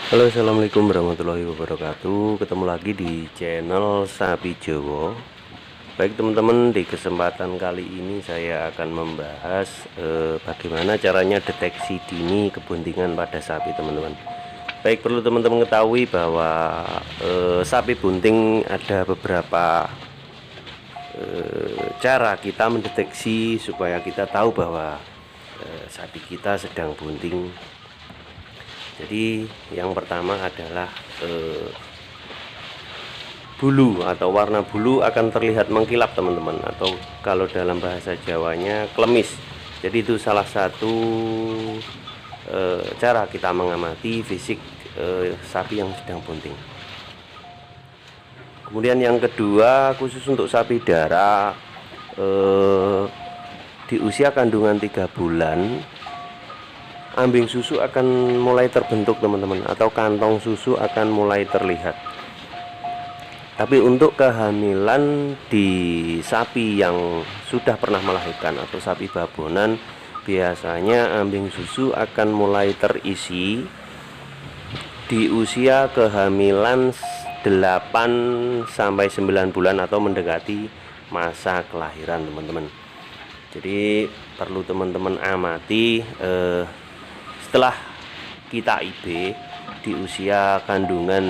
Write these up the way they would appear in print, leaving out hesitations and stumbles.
Halo, assalamualaikum warahmatullahi wabarakatuh. Ketemu lagi di channel Sapi Jowo. Baik teman-teman, di kesempatan kali ini saya akan membahas bagaimana caranya deteksi dini kebuntingan pada sapi teman-teman. Baik, perlu teman-teman ketahui bahwa sapi bunting ada beberapa cara kita mendeteksi supaya kita tahu bahwa sapi kita sedang bunting. Jadi yang pertama adalah bulu atau warna bulu akan terlihat mengkilap teman-teman, atau kalau dalam bahasa Jawanya klemis. Jadi itu salah satu cara kita mengamati fisik sapi yang sedang bunting. Kemudian yang kedua, khusus untuk sapi darah di usia kandungan 3 bulan, ambing susu akan mulai terbentuk teman-teman, atau kantong susu akan mulai terlihat. Tapi untuk kehamilan di sapi yang sudah pernah melahirkan atau sapi babonan, biasanya ambing susu akan mulai terisi di usia kehamilan 8 sampai 9 bulan atau mendekati masa kelahiran teman-teman. Jadi perlu teman-teman amati setelah kita IB di usia kandungan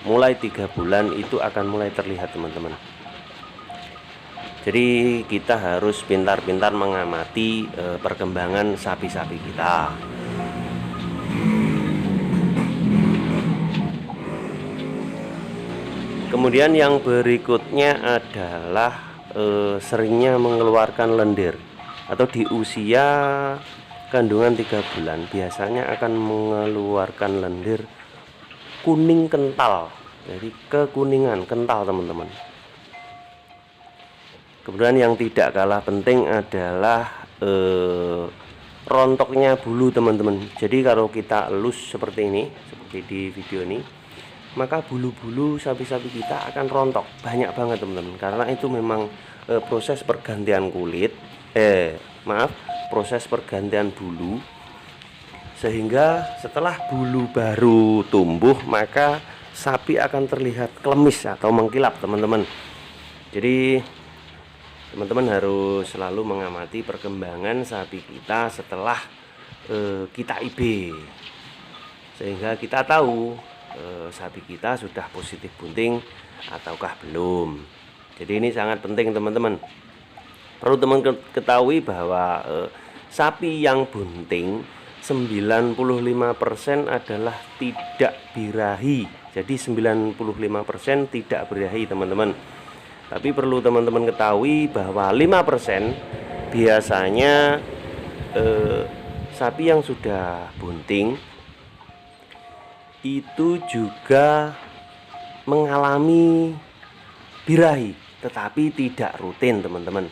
mulai 3 bulan itu akan mulai terlihat teman-teman. Jadi kita harus pintar-pintar mengamati perkembangan sapi-sapi kita. Kemudian yang berikutnya adalah seringnya mengeluarkan lendir, atau di usia kandungan 3 bulan biasanya akan mengeluarkan lendir kuning kental, jadi kekuningan kental teman-teman. Kemudian yang tidak kalah penting adalah rontoknya bulu teman-teman. Jadi kalau kita elus seperti ini, seperti di video ini, maka bulu-bulu sapi-sapi kita akan rontok banyak banget teman-teman, karena itu memang proses pergantian kulit proses pergantian bulu, sehingga setelah bulu baru tumbuh maka sapi akan terlihat klemis atau mengkilap teman-teman. Jadi teman-teman harus selalu mengamati perkembangan sapi kita setelah kita IB, sehingga kita tahu sapi kita sudah positif bunting ataukah belum. Jadi ini sangat penting teman-teman. Perlu teman ketahui bahwa sapi yang bunting 95% adalah tidak birahi. Jadi 95% tidak birahi teman-teman. Tapi perlu teman-teman ketahui bahwa 5% biasanya sapi yang sudah bunting itu juga mengalami birahi, tetapi tidak rutin teman-teman.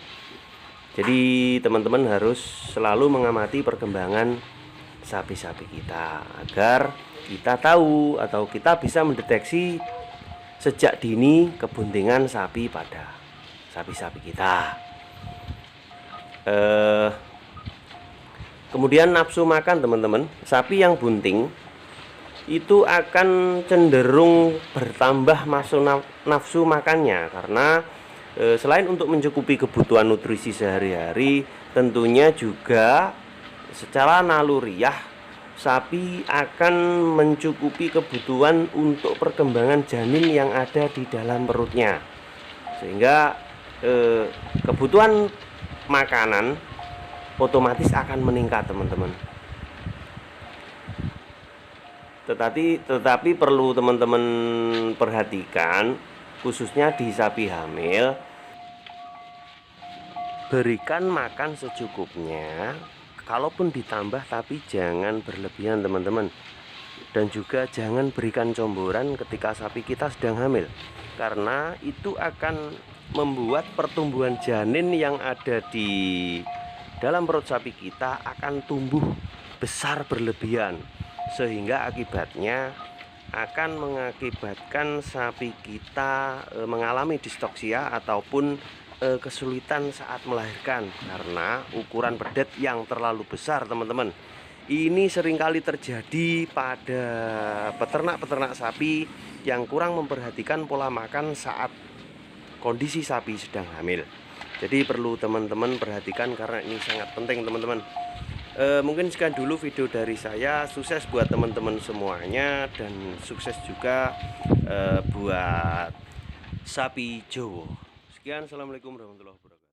Jadi teman-teman harus selalu mengamati perkembangan sapi-sapi kita agar kita tahu atau kita bisa mendeteksi sejak dini kebuntingan sapi pada sapi-sapi kita. Kemudian nafsu makan teman-teman, sapi yang bunting itu akan cenderung bertambah nafsu makannya, karena selain untuk mencukupi kebutuhan nutrisi sehari-hari, tentunya juga secara naluriah sapi akan mencukupi kebutuhan untuk perkembangan janin yang ada di dalam perutnya, sehingga kebutuhan makanan otomatis akan meningkat teman-teman. Tetapi perlu teman-teman perhatikan, khususnya di sapi hamil, berikan makan secukupnya, kalaupun ditambah tapi jangan berlebihan teman-teman. Dan juga jangan berikan comboran ketika sapi kita sedang hamil, karena itu akan membuat pertumbuhan janin yang ada di dalam perut sapi kita akan tumbuh besar berlebihan, sehingga akibatnya akan mengakibatkan sapi kita mengalami distoksia ataupun kesulitan saat melahirkan karena ukuran pedet yang terlalu besar teman-teman. Ini seringkali terjadi pada peternak-peternak sapi yang kurang memperhatikan pola makan saat kondisi sapi sedang hamil. Jadi perlu teman-teman perhatikan karena ini sangat penting teman-teman. Mungkin sekian dulu video dari saya. Sukses buat teman-teman semuanya dan sukses juga buat sapi Jowo. Sekian, assalamualaikum warahmatullahi wabarakatuh.